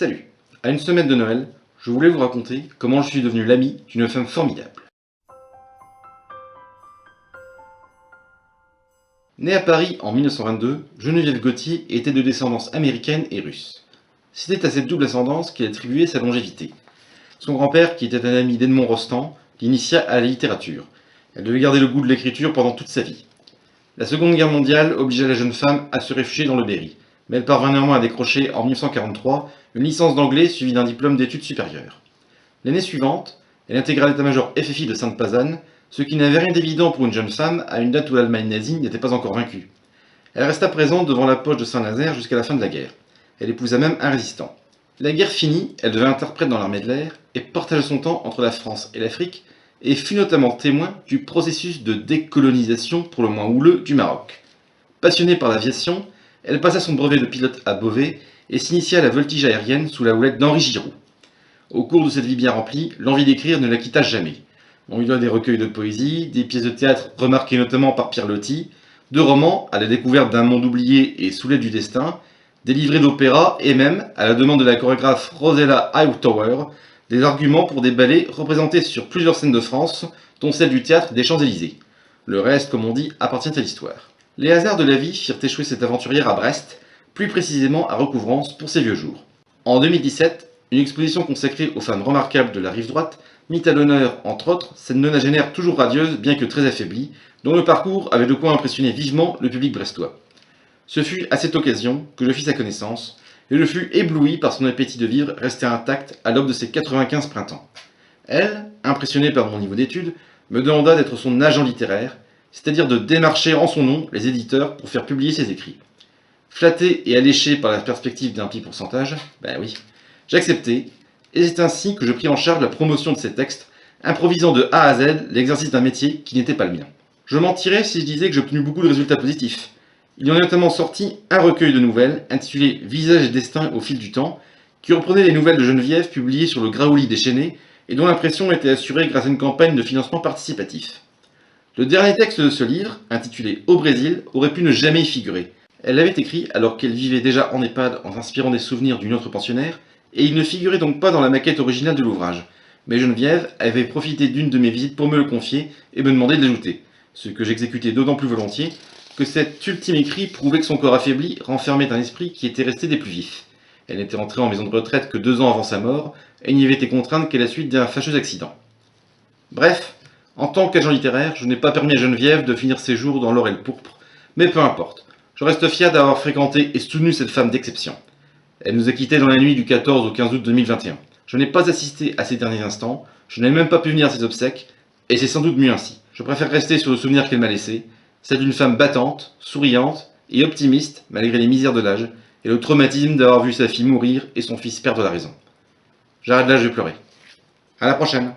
Salut! À une semaine de Noël, je voulais vous raconter comment je suis devenu l'ami d'une femme formidable. Née à Paris en 1922, Geneviève Gauthier était de descendance américaine et russe. C'était à cette double ascendance qu'elle attribuait sa longévité. Son grand-père, qui était un ami d'Edmond Rostand, l'initia à la littérature. Elle devait garder le goût de l'écriture pendant toute sa vie. La Seconde Guerre mondiale obligea la jeune femme à se réfugier dans le Berry, mais elle parvint néanmoins à décrocher en 1943 une licence d'anglais suivie d'un diplôme d'études supérieures. L'année suivante, elle intégra l'état-major FFI de Sainte-Pazanne, ce qui n'avait rien d'évident pour une jeune femme à une date où l'Allemagne nazie n'était pas encore vaincue. Elle resta présente devant la poche de Saint-Nazaire jusqu'à la fin de la guerre. Elle épousa même un résistant. La guerre finie, elle devint interprète dans l'armée de l'air et partagea son temps entre la France et l'Afrique, et fut notamment témoin du processus de décolonisation pour le moins houleux du Maroc. Passionnée par l'aviation, elle passa son brevet de pilote à Beauvais et s'initia à la voltige aérienne sous la houlette d'Henri Giroux. Au cours de cette vie bien remplie, l'envie d'écrire ne la quitta jamais. On lui doit des recueils de poésie, des pièces de théâtre remarquées notamment par Pierre Loti, de romans à la découverte d'un monde oublié et sous l'aide du destin, des livrets d'opéra et même, à la demande de la chorégraphe Rosella Hightower, des arguments pour des ballets représentés sur plusieurs scènes de France, dont celle du théâtre des Champs-Élysées. Le reste, comme on dit, appartient à l'histoire. Les hasards de la vie firent échouer cette aventurière à Brest, plus précisément à Recouvrance pour ses vieux jours. En 2017, une exposition consacrée aux femmes remarquables de la rive droite mit à l'honneur, entre autres, cette nonagénaire toujours radieuse, bien que très affaiblie, dont le parcours avait de quoi impressionner vivement le public brestois. Ce fut à cette occasion que je fis sa connaissance, et je fus ébloui par son appétit de vivre resté intact à l'aube de ses 95 printemps. Elle, impressionnée par mon niveau d'études, me demanda d'être son agent littéraire, c'est-à-dire de démarcher en son nom les éditeurs pour faire publier ses écrits. Flatté et alléché par la perspective d'un petit pourcentage, ben oui, j'acceptai, et c'est ainsi que je pris en charge la promotion de ces textes, improvisant de A à Z l'exercice d'un métier qui n'était pas le mien. Je mentirais si je disais que j'obtenus beaucoup de résultats positifs. Il y en a notamment sorti un recueil de nouvelles intitulé Visage et destin au fil du temps, qui reprenait les nouvelles de Geneviève publiées sur le Graouli déchaîné et dont l'impression était assurée grâce à une campagne de financement participatif. Le dernier texte de ce livre, intitulé Au Brésil, aurait pu ne jamais y figurer. Elle l'avait écrit alors qu'elle vivait déjà en EHPAD en s'inspirant des souvenirs d'une autre pensionnaire, et il ne figurait donc pas dans la maquette originale de l'ouvrage. Mais Geneviève avait profité d'une de mes visites pour me le confier et me demander de l'ajouter, ce que j'exécutais d'autant plus volontiers que cet ultime écrit prouvait que son corps affaibli renfermait un esprit qui était resté des plus vifs. Elle n'était entrée en maison de retraite que 2 ans avant sa mort, et n'y avait été contrainte qu'à la suite d'un fâcheux accident. Bref, en tant qu'agent littéraire, je n'ai pas permis à Geneviève de finir ses jours dans l'or et le pourpre, mais peu importe. Je reste fier d'avoir fréquenté et soutenu cette femme d'exception. Elle nous a quittés dans la nuit du 14 au 15 août 2021. Je n'ai pas assisté à ses derniers instants, je n'ai même pas pu venir à ses obsèques, et c'est sans doute mieux ainsi. Je préfère rester sur le souvenir qu'elle m'a laissé, celle d'une femme battante, souriante et optimiste malgré les misères de l'âge, et le traumatisme d'avoir vu sa fille mourir et son fils perdre la raison. J'arrête là, je vais pleurer. À la prochaine.